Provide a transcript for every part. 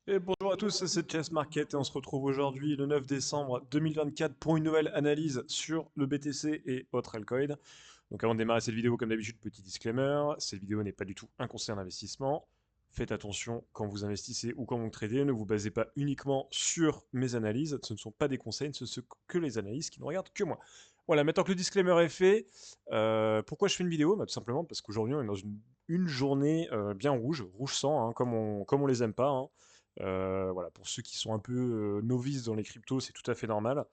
Et bonjour à tous, c'est Chess Market et on se retrouve aujourd'hui le 9 décembre 2024 pour une nouvelle analyse sur le BTC et autres altcoins. Donc avant de démarrer cette vidéo, comme d'habitude, petit disclaimer, cette vidéo n'est pas du tout un conseil d'investissement. Faites attention quand vous investissez ou quand vous tradez, ne vous basez pas uniquement sur mes analyses, ce ne sont pas des conseils, ce ne sont que les analyses qui ne regardent que moi. Voilà, maintenant que le disclaimer est fait, pourquoi je fais une vidéo? Tout simplement parce qu'aujourd'hui on est dans une journée bien rouge, rouge sang, hein, comme on les aime pas, hein. Voilà, pour ceux qui sont un peu novices dans les cryptos, c'est tout à fait normal.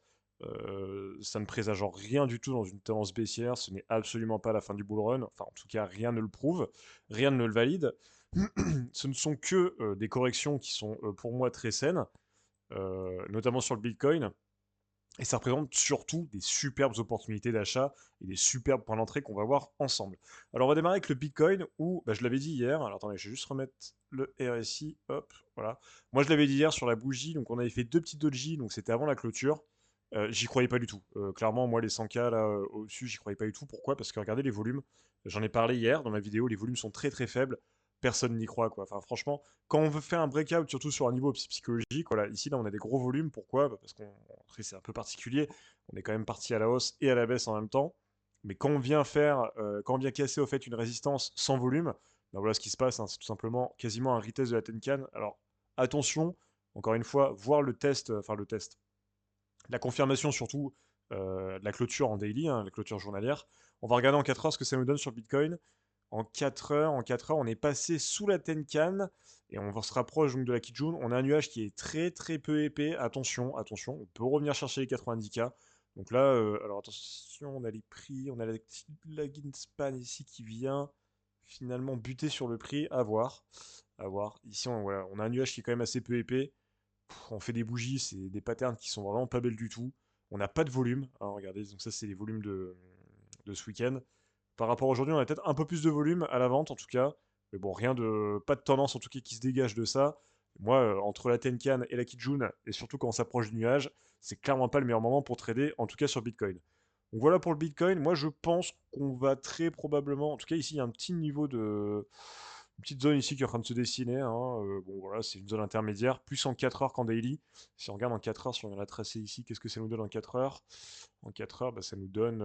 Ça ne présage en rien du tout dans une tendance baissière, ce n'est absolument pas la fin du bull run, enfin en tout cas rien ne le prouve, rien ne le valide. Ce ne sont que des corrections qui sont pour moi très saines, notamment sur le Bitcoin, et ça représente surtout des superbes opportunités d'achat et des superbes points d'entrée qu'on va voir ensemble. Alors on va démarrer avec le Bitcoin où, je l'avais dit hier, alors attendez, je vais juste remettre le RSI, hop, voilà. Moi je l'avais dit hier sur la bougie, donc on avait fait deux petits doji, donc c'était avant la clôture. J'y croyais pas du tout. Clairement, moi les 100K là au-dessus, j'y croyais pas du tout. Pourquoi? Parce que regardez les volumes. J'en ai parlé hier dans ma vidéo, les volumes sont très très faibles. Personne n'y croit quoi. Enfin franchement, quand on veut faire un breakout, surtout sur un niveau psychologique, voilà, ici là on a des gros volumes. Pourquoi? Parce qu'on après c'est un peu particulier. On est quand même parti à la hausse et à la baisse en même temps. Mais quand on vient casser au fait une résistance sans volume, ben voilà ce qui se passe. Hein, c'est tout simplement quasiment un retest de la Tenkan. Alors attention, encore une fois, voir le test, enfin le test, la confirmation surtout de la clôture en daily, hein, la clôture journalière. On va regarder en 4 heures ce que ça nous donne sur le Bitcoin. En 4 heures, on est passé sous la Tenkan et on se rapproche donc de la Kijun. On a un nuage qui est très très peu épais. Attention, attention, on peut revenir chercher les 90K. Donc là, alors attention, on a les prix, on a la Ginspan ici qui vient finalement buter sur le prix. À voir, à voir. Ici, voilà, on a un nuage qui est quand même assez peu épais. On fait des bougies, c'est des patterns qui sont vraiment pas belles du tout. On n'a pas de volume, hein, regardez, donc ça c'est les volumes de ce week-end. Par rapport à aujourd'hui, on a peut-être un peu plus de volume à la vente en tout cas. Mais bon, pas de tendance en tout cas qui se dégage de ça. Moi, entre la Tenkan et la Kijun, et surtout quand on s'approche du nuage, c'est clairement pas le meilleur moment pour trader, en tout cas sur Bitcoin. Donc voilà pour le Bitcoin. Moi, je pense qu'on va très probablement, en tout cas ici, il y a un petit niveau de, une petite zone ici qui est en train de se dessiner, hein. Bon voilà, c'est une zone intermédiaire, plus en 4 heures qu'en daily. Si on regarde en 4 heures, si on vient la tracer ici, qu'est-ce que ça nous donne en 4 heures? En 4 heures, ça nous donne,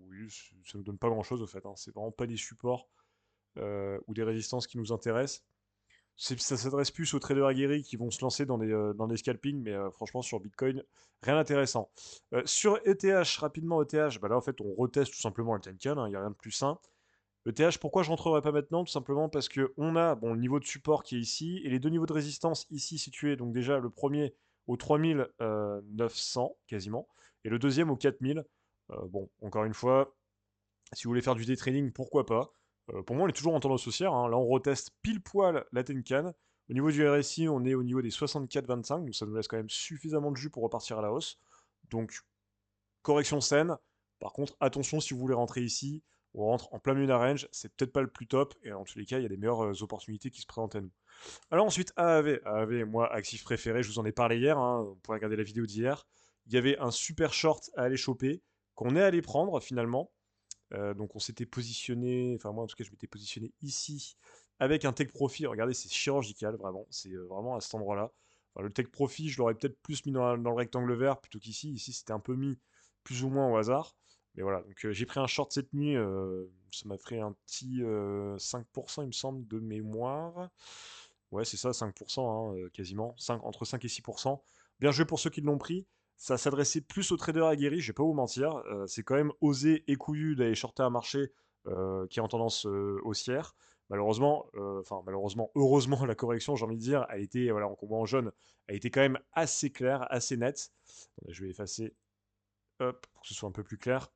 oui, ça nous donne pas grand-chose au fait, hein. C'est vraiment pas des supports ou des résistances qui nous intéressent. Ça s'adresse plus aux traders aguerris qui vont se lancer dans des scalpings, mais franchement sur Bitcoin, rien d'intéressant. Sur ETH, rapidement ETH, là en fait on reteste tout simplement le Tenkan, hein, il n'y a rien de plus sain. ETH, pourquoi je rentrerai pas maintenant? Tout simplement parce que on a bon, le niveau de support qui est ici et les deux niveaux de résistance ici situés. Donc déjà le premier au 3900 quasiment et le deuxième au 4000. Bon, encore une fois, si vous voulez faire du day trading, pourquoi pas. Pour moi, on est toujours en tendance haussière, hein. Là, on reteste pile poil la Tenkan. Au niveau du RSI, on est au niveau des 64,25, donc ça nous laisse quand même suffisamment de jus pour repartir à la hausse. Donc correction saine. Par contre, attention si vous voulez rentrer ici, on rentre en plein milieu d'un range, c'est peut-être pas le plus top, et en tous les cas, il y a des meilleures opportunités qui se présentent à nous. Alors ensuite, AAV. AAV, moi, actif préféré, je vous en ai parlé hier, hein, vous pourrez regarder la vidéo d'hier. Il y avait un super short à aller choper, qu'on est allé prendre finalement. Donc on s'était positionné, enfin moi en tout cas je m'étais positionné ici avec un take profit. Regardez, c'est chirurgical vraiment, c'est vraiment à cet endroit-là. Enfin, le take profit, je l'aurais peut-être plus mis dans le rectangle vert plutôt qu'ici. Ici, c'était un peu mis plus ou moins au hasard. Mais voilà, donc j'ai pris un short cette nuit, ça m'a fait un petit 5% il me semble de mémoire. Ouais, c'est ça, 5%, hein, quasiment, entre 5 et 6%. Bien joué pour ceux qui l'ont pris. Ça s'adressait plus aux traders aguerris, je vais pas vous mentir. C'est quand même osé et couillu d'aller shorter un marché qui est en tendance haussière. Malheureusement, malheureusement, heureusement, la correction, j'ai envie de dire, a été, voilà, on voit en jaune, a été quand même assez claire, assez nette. Attendez, je vais effacer, hop, pour que ce soit un peu plus clair.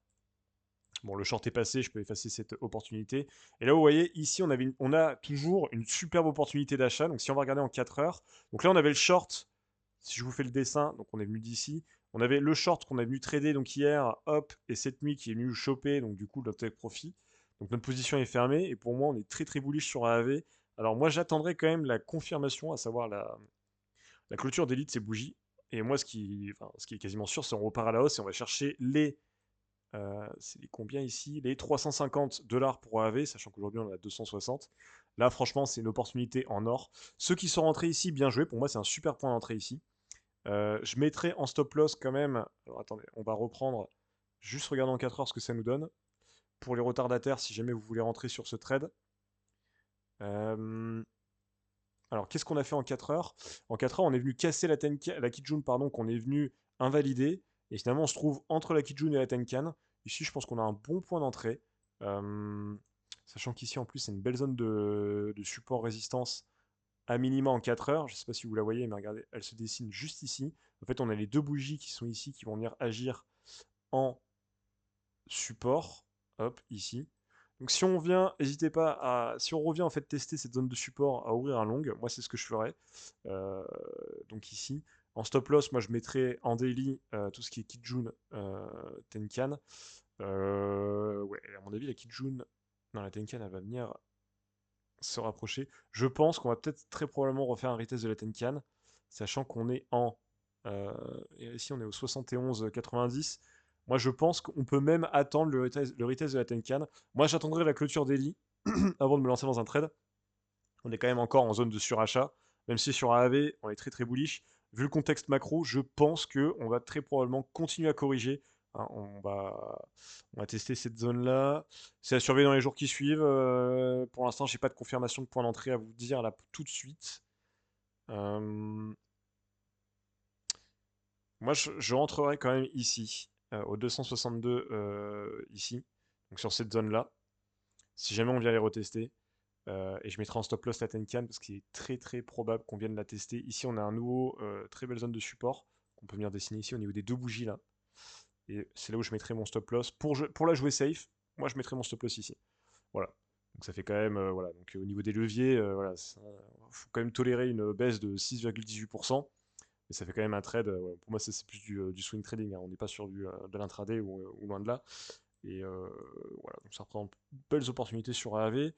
Bon, le short est passé, je peux effacer cette opportunité. Et là, vous voyez, ici, on a toujours une superbe opportunité d'achat. Donc, si on va regarder en 4 heures, donc là, on avait le short. Si je vous fais le dessin, donc on est venu d'ici. On avait le short qu'on est venu trader donc hier, hop, et cette nuit qui est venu choper, donc du coup, notre take profit. Donc, notre position est fermée. Et pour moi, on est très très bullish sur AAV. Alors, moi, j'attendrai quand même la confirmation, à savoir la clôture d'élite, ces bougies. Et moi, ce qui est quasiment sûr, c'est qu'on repart à la hausse et on va chercher c'est les combien ici? Les 350 $ pour AAV, sachant qu'aujourd'hui on est à 260. Là, franchement, c'est une opportunité en or. Ceux qui sont rentrés ici, bien joué. Pour moi, c'est un super point d'entrée ici. Je mettrai en stop loss quand même. Alors attendez, on va reprendre. Juste regarder en 4 heures ce que ça nous donne. Pour les retardataires, si jamais vous voulez rentrer sur ce trade. Alors, qu'est-ce qu'on a fait en 4 heures? En 4 heures, on est venu casser la Kijun, pardon, qu'on est venu invalider. Et finalement, on se trouve entre la Kijun et la Tenkan. Ici, je pense qu'on a un bon point d'entrée. Euh, Sachant qu'ici, en plus, c'est une belle zone de support résistance à minima en 4 heures. Je ne sais pas si vous la voyez, mais regardez, elle se dessine juste ici. En fait, on a les deux bougies qui sont ici, qui vont venir agir en support. Hop, ici. Donc si on vient, n'hésitez pas à, si on revient en fait tester cette zone de support, à ouvrir un long. Moi c'est ce que je ferais. Euh, donc ici, en stop loss, moi je mettrais en daily tout ce qui est Kijun, Tenkan. Ouais, à mon avis la Kijun, non la Tenkan elle va venir se rapprocher. Je pense qu'on va peut-être très probablement refaire un retest de la Tenkan, sachant qu'on est en, euh, et ici on est au 71,90. Moi, je pense qu'on peut même attendre le retest de la Tenkan. Moi, j'attendrai la clôture daily avant de me lancer dans un trade. On est quand même encore en zone de surachat, même si sur AAV, on est très très bullish. Vu le contexte macro, je pense que on va très probablement continuer à corriger. Hein, on va tester cette zone-là. C'est à surveiller dans les jours qui suivent. Pour l'instant, j'ai pas de confirmation de point d'entrée à vous dire là tout de suite. Euh, Moi, je rentrerai quand même ici, au 262 ici, donc sur cette zone-là, si jamais on vient les retester. Et je mettrai en stop loss la Tenkan parce qu'il est très très probable qu'on vienne la tester. Ici, on a un nouveau très belle zone de support qu'on peut venir dessiner ici au niveau des deux bougies là. Et c'est là où je mettrai mon stop loss. Pour la jouer safe, moi je mettrai mon stop loss ici. Voilà. Donc ça fait quand même, voilà. Donc au niveau des leviers, voilà, faut quand même tolérer une baisse de 6,18%. Mais ça fait quand même un trade. Ouais, pour moi, ça, c'est plus du swing trading. Hein. On n'est pas sur de l'intraday ou loin de là. Et voilà, donc ça représente belles opportunités sur AAV.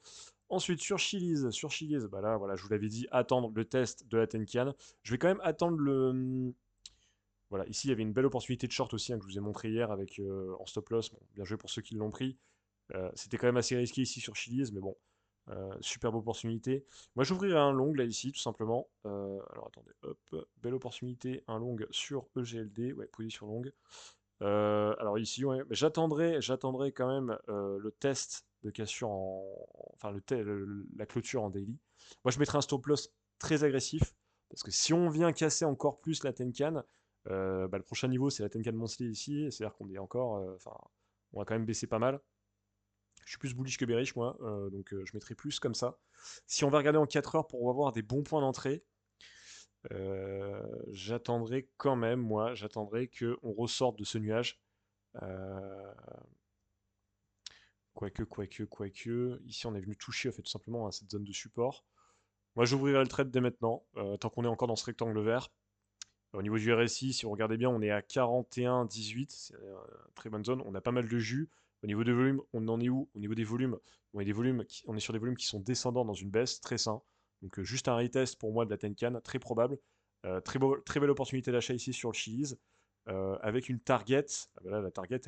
Ensuite, sur Chili's, bah là, voilà, je vous l'avais dit, attendre le test de la Tenkan. Je vais quand même attendre le. Voilà, ici, il y avait une belle opportunité de short aussi, hein, que je vous ai montré hier avec en stop loss. Bon, bien joué pour ceux qui l'ont pris. C'était quand même assez risqué ici sur Chili's, mais bon, superbe opportunité. Moi, j'ouvrirai un long là ici, tout simplement. Alors attendez, hop, belle opportunité, un long sur EGLD, ouais, position longue. Alors ici, ouais, mais j'attendrai quand même le test de cassure enfin la clôture en daily. Moi, je mettrai un stop loss très agressif parce que si on vient casser encore plus la Tenkan, bah, le prochain niveau c'est la Tenkan Monthly ici, c'est-à-dire qu'on est encore, enfin, on va quand même baisser pas mal. Je suis plus bullish que bearish moi, donc je mettrai plus comme ça. Si on va regarder en 4 heures pour avoir des bons points d'entrée, j'attendrai quand même, moi, j'attendrai qu'on ressorte de ce nuage. Euh, quoique. Ici, on est venu toucher, en fait, tout simplement à cette zone de support. Moi, j'ouvrirai le trade dès maintenant, tant qu'on est encore dans ce rectangle vert. Au niveau du RSI, si vous regardez bien, on est à 41,18. C'est une très bonne zone. On a pas mal de jus. Au niveau des volumes, on en est où? Au niveau des volumes, on est sur des volumes qui sont descendants dans une baisse, très sain. Donc, juste un retest pour moi de la Tenkan, très probable. Très belle opportunité d'achat ici sur le Chili's. Avec une target. Ah ben là, la target,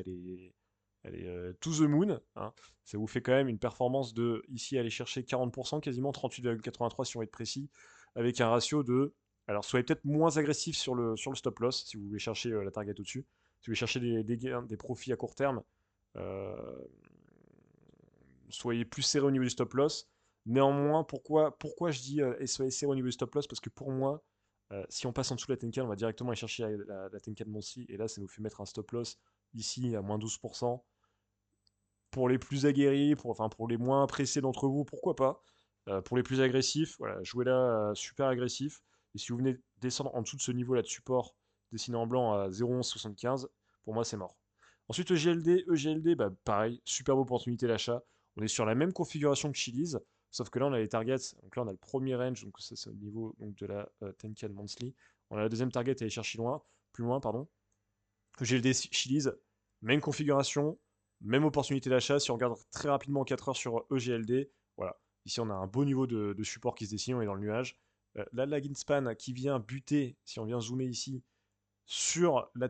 elle est to the moon. Hein. Ça vous fait quand même une performance de, ici, aller chercher 40%, quasiment 38,83 si on veut être précis, avec un ratio de. Alors, soyez peut-être moins agressif sur le stop loss si vous voulez chercher la target au-dessus. Si vous voulez chercher des gains, des profits à court terme, euh, soyez plus serré au niveau du stop loss. Néanmoins, pourquoi je dis soyez serré au niveau du stop loss? Parce que pour moi, si on passe en dessous de la Tenkan, on va directement aller chercher la Tenkan Monthly. Et là, ça nous fait mettre un stop loss ici à moins 12%. Pour les plus aguerris, pour les moins pressés d'entre vous, pourquoi pas. Pour les plus agressifs, voilà, jouez là super agressif. Et si vous venez descendre en dessous de ce niveau-là de support, dessiné en blanc à 0,1175, pour moi c'est mort. Ensuite EGLD, bah, pareil, superbe opportunité d'achat. On est sur la même configuration que Chili's, sauf que là on a les targets. Donc là on a le premier range, donc ça c'est au niveau donc, de la Tenkan Monthly. On a la deuxième target à aller chercher plus loin, pardon. EGLD Chili's, même configuration, même opportunité d'achat. Si on regarde très rapidement en 4 heures sur EGLD, voilà. Ici, on a un beau niveau de support qui se dessine, on est dans le nuage. La lagging span qui vient buter, si on vient zoomer ici, sur la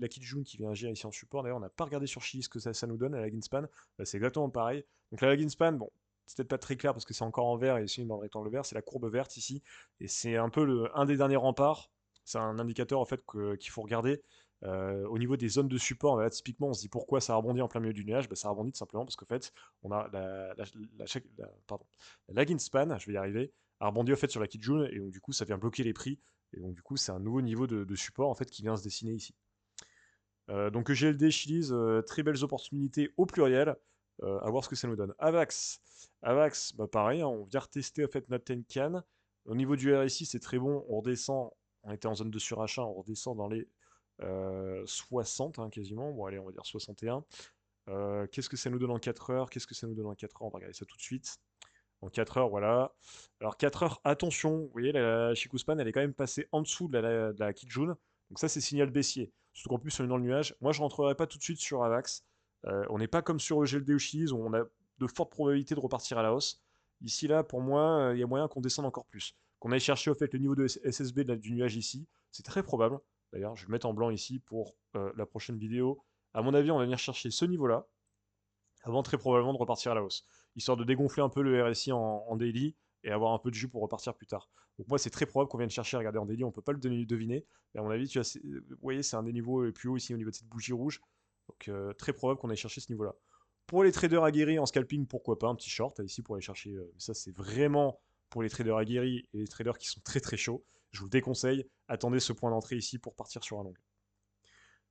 Kijun qui vient agir ici en support. D'ailleurs, on n'a pas regardé sur Chili ce que ça nous donne, la lagging span. Bah, c'est exactement pareil. Donc la lagging span, bon, c'est peut-être pas très clair parce que c'est encore en vert et ici dans le rectangle vert, c'est la courbe verte ici. Et c'est un peu un des derniers remparts. C'est un indicateur en fait qu'il faut regarder. Au niveau des zones de support, là, typiquement, on se dit pourquoi ça rebondit en plein milieu du nuage. Bah, ça rebondit tout simplement parce qu'en fait, on a pardon, la lagging span, je vais y arriver, a rebondi en fait sur la Kijun et donc du coup ça vient bloquer les prix. Et donc du coup c'est un nouveau niveau de support en fait qui vient se dessiner ici. Donc GLD, Chili's, très belles opportunités au pluriel. À voir ce que ça nous donne. Avax. Avax, bah pareil, hein, on vient retester en fait notre Tenkan. Au niveau du RSI, c'est très bon. On redescend, on était en zone de surachat, on redescend dans les 60 hein, quasiment. Bon allez, on va dire 61. Qu'est-ce que ça nous donne en 4 heures? Qu'est-ce que ça nous donne en 4 heures? On va regarder ça tout de suite. En 4 heures, voilà. Alors 4 heures, attention, vous voyez, la Shikuspan, elle est quand même passée en dessous de la Kijun. Donc ça, c'est signal baissier. Surtout qu'en plus, on est dans le nuage. Moi, je rentrerai pas tout de suite sur Avax. On n'est pas comme sur EGLD ou Chili's où on a de fortes probabilités de repartir à la hausse. Ici, là, pour moi, il y a moyen qu'on descende encore plus. Qu'on aille chercher, au fait, le niveau de SSB du nuage ici. C'est très probable. D'ailleurs, je vais le mettre en blanc ici pour la prochaine vidéo. À mon avis, on va venir chercher ce niveau-là avant très probablement de repartir à la hausse, histoire de dégonfler un peu le RSI en daily et avoir un peu de jus pour repartir plus tard. Donc moi c'est très probable qu'on vienne chercher à regarder en daily, on peut pas le deviner, mais à mon avis vous voyez c'est un des niveaux les plus hauts ici au niveau de cette bougie rouge, donc très probable qu'on aille chercher ce niveau-là. Pour les traders aguerris en scalping, pourquoi pas un petit short ici pour aller chercher, ça c'est vraiment pour les traders aguerris et les traders qui sont très très chauds, je vous le déconseille, attendez ce point d'entrée ici pour partir sur un long.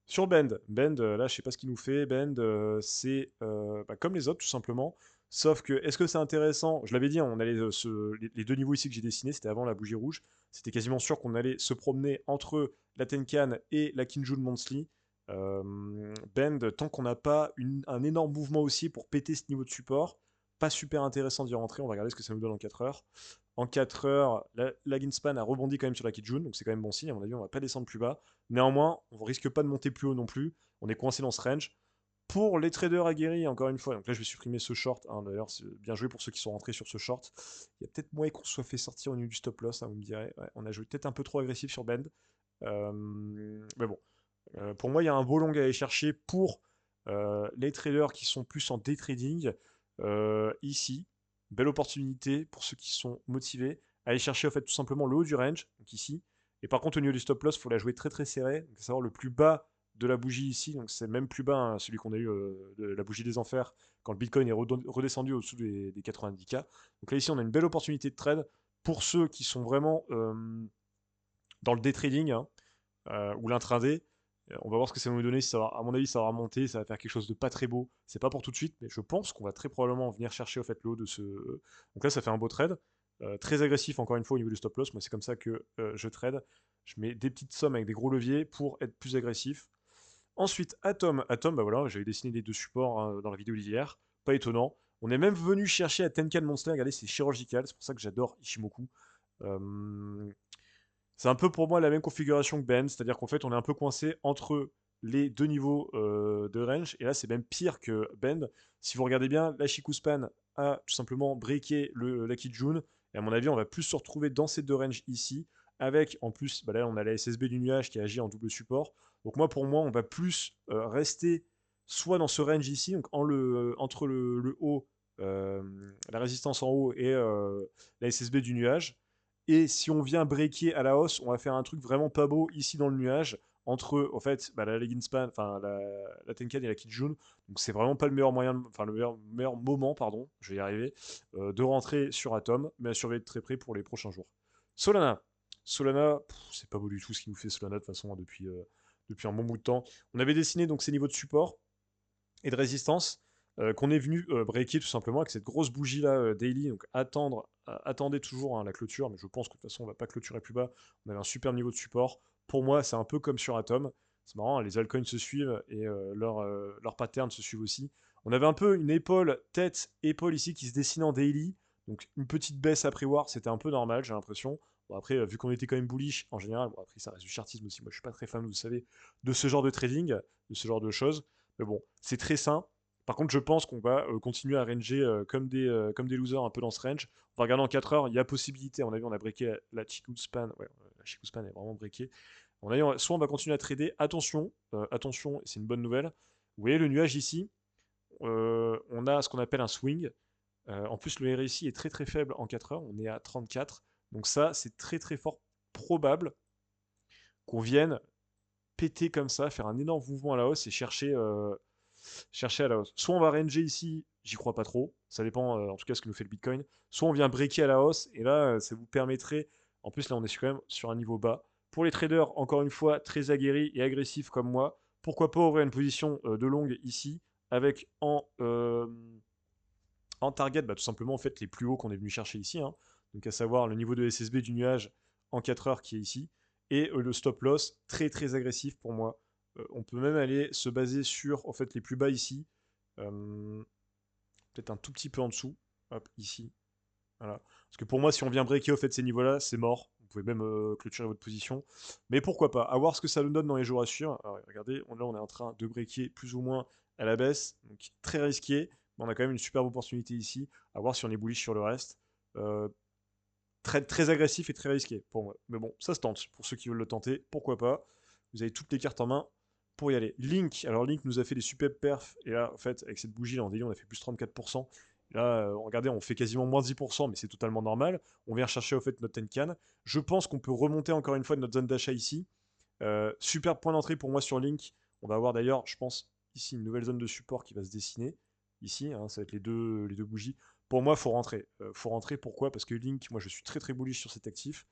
Sur Bend, là je sais pas ce qu'il nous fait. Bend, c'est bah, comme les autres tout simplement. Sauf que, est-ce que c'est intéressant? Je l'avais dit, hein, on allait les deux niveaux ici que j'ai dessinés, c'était avant la bougie rouge. C'était quasiment sûr qu'on allait se promener entre la Tenkan et la Kinjun Monthly. Bend, tant qu'on n'a pas un énorme mouvement aussi pour péter ce niveau de support, pas super intéressant d'y rentrer. On va regarder ce que ça nous donne en 4 heures. En 4 heures, la Ginspan a rebondi quand même sur la Kijun, donc c'est quand même bon signe. À mon avis, on va pas descendre plus bas. Néanmoins, on ne risque pas de monter plus haut non plus. On est coincé dans ce range. Pour les traders aguerris, encore une fois, donc là je vais supprimer ce short. Hein, d'ailleurs, c'est bien joué pour ceux qui sont rentrés sur ce short. Il y a peut-être moyen qu'on se soit fait sortir au niveau du stop loss, hein, vous me direz. Ouais, on a joué peut-être un peu trop agressif sur Bend. Mais bon, pour moi, il y a un beau long à aller chercher pour les traders qui sont plus en day trading. Ici, belle opportunité pour ceux qui sont motivés. Aller chercher en fait tout simplement le haut du range, donc ici. Et par contre, au niveau du stop loss, il faut la jouer très très serrée. Donc, à savoir le plus bas de la bougie ici, donc c'est même plus bas, hein, celui qu'on a eu de la bougie des enfers, quand le Bitcoin est redescendu au-dessous des 90K. Donc là, ici, on a une belle opportunité de trade pour ceux qui sont vraiment dans le day trading hein, ou l'intraday. On va voir ce que ça va nous donner. Si ça va, à mon avis, ça va remonter, ça va faire quelque chose de pas très beau. C'est pas pour tout de suite, mais je pense qu'on va très probablement venir chercher au fait le haut de ce. Donc là, ça fait un beau trade. Très agressif encore une fois au niveau du stop loss. Moi, c'est comme ça que je trade. Je mets des petites sommes avec des gros leviers pour être plus agressif. Ensuite, Atom. Atom, bah voilà, j'avais dessiné les deux supports hein, dans la vidéo d'hier. Pas étonnant. On est même venu chercher à Tenkan Monster. Regardez, c'est chirurgical. C'est pour ça que j'adore Ishimoku. C'est un peu pour moi la même configuration que Ben, c'est-à-dire qu'en fait on est un peu coincé entre les deux niveaux de range, et là c'est même pire que Ben. Si vous regardez bien, la Shikuspan a tout simplement breaké la Kijun, et à mon avis on va plus se retrouver dans ces deux ranges ici, avec en plus, bah là on a la SSB du nuage qui agit en double support, donc moi pour moi on va plus rester soit dans ce range ici, donc entre le haut, euh, la résistance en haut et la SSB du nuage, et si on vient breaker à la hausse, on va faire un truc vraiment pas beau ici dans le nuage entre en fait bah, la legging span, enfin la Tenkan et la Kijun. Donc c'est vraiment pas le meilleur moyen, enfin le meilleur moment, pardon, je vais y arriver, de rentrer sur Atom, mais à surveiller de très près pour les prochains jours. Solana, Solana, c'est pas beau du tout ce qui nous fait Solana de toute façon hein, depuis un bon bout de temps. On avait dessiné donc ces niveaux de support et de résistance qu'on est venu breaker tout simplement avec cette grosse bougie là daily. Donc attendez toujours hein, la clôture, mais je pense que de toute façon on va pas clôturer plus bas. On avait un super niveau de support. Pour moi, c'est un peu comme sur Atom. C'est marrant, hein, les altcoins se suivent et leur pattern se suivent aussi. On avait un peu une épaule, tête, épaule ici qui se dessinait en daily. Donc une petite baisse après war, c'était un peu normal, j'ai l'impression. Bon, après, vu qu'on était quand même bullish en général, bon, après ça reste du chartisme aussi. Moi je suis pas très fan, vous savez, de ce genre de trading, de ce genre de choses. Mais bon, c'est très sain. Par contre, je pense qu'on va continuer à ranger comme des losers un peu dans ce range. On va regarder en 4 heures, il y a possibilité. On a vu, on a breaké la Chikou Span. Ouais, la Chikou Span est vraiment breakée. Soit on va continuer à trader. Attention, attention, c'est une bonne nouvelle. Vous voyez le nuage ici, on a ce qu'on appelle un swing. En plus, le RSI est très très faible en 4 heures, on est à 34. Donc ça, c'est très très fort probable qu'on vienne péter comme ça, faire un énorme mouvement à la hausse et chercher à la hausse. Soit on va ranger ici, j'y crois pas trop, ça dépend en tout cas ce que nous fait le Bitcoin. Soit on vient breaker à la hausse et là, ça vous permettrait, en plus là on est quand même sur un niveau bas. Pour les traders, encore une fois, très aguerris et agressifs comme moi, pourquoi pas ouvrir une position de longue ici avec en target, bah, tout simplement en fait les plus hauts qu'on est venu chercher ici, hein. Donc à savoir le niveau de SSB du nuage en 4 heures qui est ici, et le stop loss très très agressif pour moi. On peut même aller se baser sur en fait les plus bas ici, euh, peut-être un tout petit peu en dessous, hop ici, voilà. Parce que pour moi si on vient breaker au fait ces niveaux-là, c'est mort. Vous pouvez même clôturer votre position. Mais pourquoi pas, à voir ce que ça nous donne dans les jours à suivre. Alors, regardez, là on est en train de breaker plus ou moins à la baisse, donc très risqué. Mais on a quand même une superbe opportunité ici, à voir si on est bullish sur le reste. Euh, très, très agressif et très risqué pour moi. Mais bon, ça se tente. Pour ceux qui veulent le tenter, pourquoi pas. Vous avez toutes les cartes en main pour y aller. Link, alors Link nous a fait des superbes perfs. Et là, en fait, avec cette bougie, là, en daily, on a fait plus 34%. Là, regardez, on fait quasiment moins 10%, mais c'est totalement normal. On vient chercher au fait notre Tenkan. Je pense qu'on peut remonter encore une fois de notre zone d'achat ici. Super point d'entrée pour moi sur Link. On va avoir d'ailleurs, je pense, ici une nouvelle zone de support qui va se dessiner. Ici, hein, ça va être les deux bougies. Pour moi, il faut rentrer. Faut rentrer, pourquoi? Parce que Link, moi je suis très très bullish sur cet actif.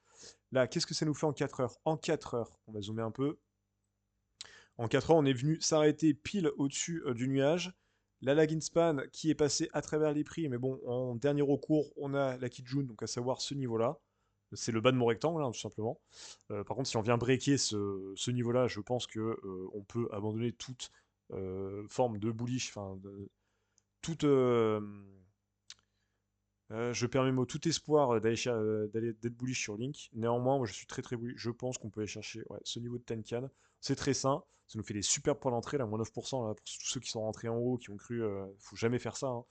Là, qu'est-ce que ça nous fait en 4 heures? En 4 heures, on va zoomer un peu. En 4 heures, on est venu s'arrêter pile au-dessus du nuage. La lag span qui est passée à travers les prix, mais bon, en dernier recours, on a la Kijun, donc à savoir ce niveau-là. C'est le bas de mon rectangle, hein, tout simplement. Par contre, si on vient breaker ce niveau-là, je pense que on peut abandonner toute forme de bullish, enfin, toute, je perds mes mots, tout espoir d'être bullish sur Link. Néanmoins, moi je suis très très bullish. Je pense qu'on peut aller chercher ouais, ce niveau de Tenkan. C'est très sain. Ça nous fait des super points d'entrée, là, moins 9%, là, pour tous ceux qui sont rentrés en haut, qui ont cru. Faut jamais faire ça, hein.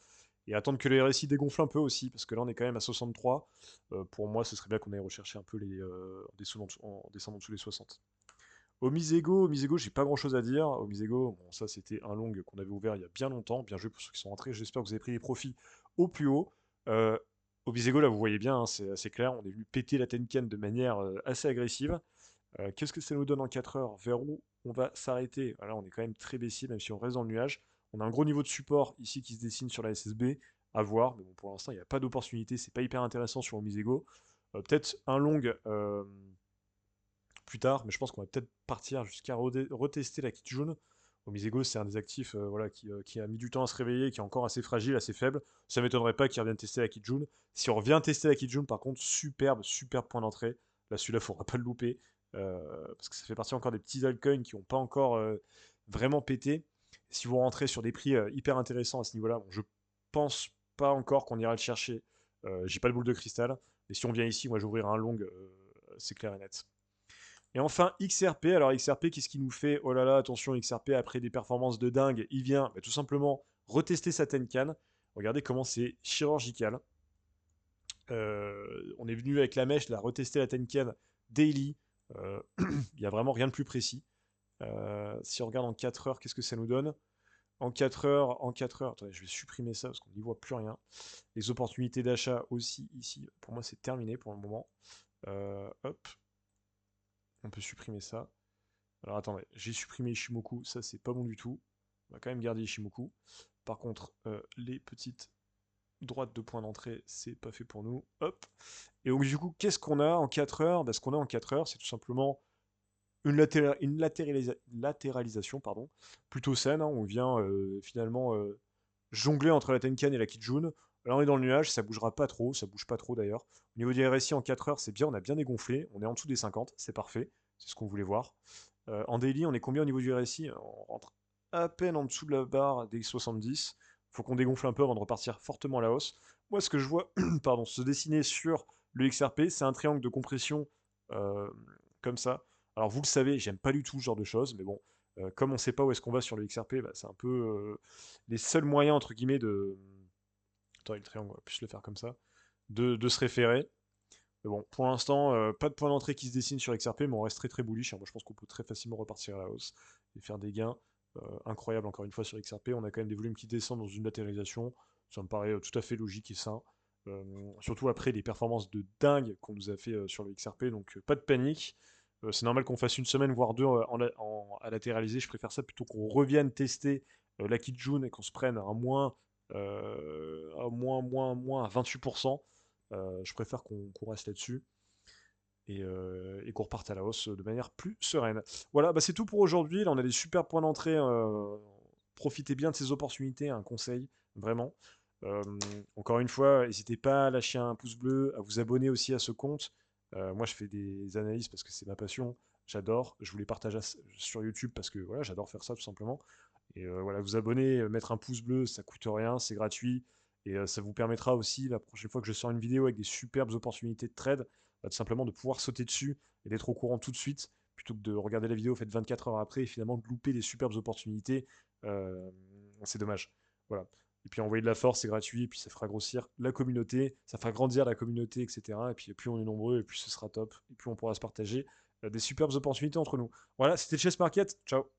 Et attendre que les RSI dégonflent un peu aussi, parce que là on est quand même à 63. Pour moi, ce serait bien qu'on aille rechercher un peu en descendant en dessous les 60. Au Misego, j'ai pas grand chose à dire. Au Misego, bon, ça c'était un long qu'on avait ouvert il y a bien longtemps. Bien joué pour ceux qui sont rentrés. J'espère que vous avez pris des profits au plus haut. Euh, Au Misego, là, vous voyez bien, hein, c'est assez clair. On est venu péter la Tenkan de manière assez agressive. Qu'est-ce que ça nous donne en 4 heures? Vers où on va s'arrêter? Voilà, on est quand même très baissier, même si on reste dans le nuage. On a un gros niveau de support ici qui se dessine sur la SSB. À voir, mais bon, pour l'instant, il n'y a pas d'opportunité. C'est pas hyper intéressant sur Omisego. Peut-être un long plus tard, mais je pense qu'on va peut-être partir jusqu'à retester la Kijun. Omisego, c'est un des actifs voilà, qui a mis du temps à se réveiller, qui est encore assez fragile, assez faible. Ça m'étonnerait pas qu'il revienne tester la Kijun. Si on revient tester la Kijun, par contre, superbe point d'entrée. Là, celui-là, il ne faudra pas le louper. Parce que ça fait partie encore des petits altcoins qui n'ont pas encore vraiment pété. Si vous rentrez sur des prix hyper intéressants à ce niveau-là, bon, je pense pas encore qu'on ira le chercher. J'ai pas le boule de cristal. Mais si on vient ici, moi j'ouvrirai un long, c'est clair et net. Et enfin, XRP. Alors, XRP, qu'est-ce qu'il nous fait? Oh là là, attention, XRP, après des performances de dingue, il vient tout simplement retester sa Tenkan. Regardez comment c'est chirurgical. On est venu avec la mèche, là, retester la Tenkan daily. Il n'y a vraiment rien de plus précis. Si on regarde en 4 heures, qu'est-ce que ça nous donne? En 4 heures, attendez, je vais supprimer ça parce qu'on n'y voit plus rien. Les opportunités d'achat aussi ici, pour moi c'est terminé pour le moment. Hop, on peut supprimer ça. Alors attendez, j'ai supprimé Ishimoku, ça c'est pas bon du tout. On va quand même garder Ishimoku. Par contre, les petites droites de point d'entrée, c'est pas fait pour nous. Hop. Et donc du coup, qu'est-ce qu'on a en 4 heures? Ce qu'on a en 4 heures, c'est tout simplement une latéralisation pardon, plutôt saine, hein. On vient finalement jongler entre la Tenkan et la Kijun. Là on est dans le nuage, ça bougera pas trop, ça bouge pas trop d'ailleurs. Au niveau des RSI en 4 heures, c'est bien, on a bien dégonflé, on est en dessous des 50, c'est parfait, c'est ce qu'on voulait voir. En daily, on est combien au niveau du RSI? On rentre à peine en dessous de la barre des 70. Faut qu'on dégonfle un peu avant de repartir fortement à la hausse. Moi, ce que je vois pardon, se dessiner sur le XRP, c'est un triangle de compression euh, comme ça. Alors, vous le savez, j'aime pas du tout ce genre de choses, mais bon, comme on sait pas où est-ce qu'on va sur le XRP, bah, c'est un peu les seuls moyens, entre guillemets, de. Attends, le triangle, on va plus le faire comme ça. De se référer. Mais bon, pour l'instant, pas de point d'entrée qui se dessine sur XRP, mais on reste très très bullish, hein. Moi, je pense qu'on peut très facilement repartir à la hausse et faire des gains incroyables encore une fois sur XRP. On a quand même des volumes qui descendent dans une latéralisation. Ça me paraît tout à fait logique et sain. Surtout après les performances de dingue qu'on nous a fait sur le XRP, donc pas de panique. C'est normal qu'on fasse une semaine, voire deux à latéraliser. Je préfère ça plutôt qu'on revienne tester la Kijun et qu'on se prenne un moins à 28%. Je préfère qu'on reste là-dessus et qu'on reparte à la hausse de manière plus sereine. Voilà, bah c'est tout pour aujourd'hui. Là, on a des super points d'entrée. Profitez bien de ces opportunités, un conseil, vraiment. Euh, Encore une fois, n'hésitez pas à lâcher un pouce bleu, à vous abonner aussi à ce compte. Moi, je fais des analyses parce que c'est ma passion. J'adore. Je vous les partage sur YouTube parce que voilà, j'adore faire ça tout simplement. Et voilà, vous abonner, mettre un pouce bleu, ça coûte rien, c'est gratuit. Et ça vous permettra aussi, la prochaine fois que je sors une vidéo avec des superbes opportunités de trade, bah, tout simplement de pouvoir sauter dessus et d'être au courant tout de suite, plutôt que de regarder la vidéo faite 24 heures après et finalement de louper des superbes opportunités. Euh, c'est dommage. Voilà. Et puis envoyer de la force, c'est gratuit, et puis ça fera grossir la communauté, ça fera grandir la communauté, etc. Et puis plus on est nombreux, et plus ce sera top, et plus on pourra se partager des superbes opportunités entre nous. Voilà, c'était Chess Market. Ciao.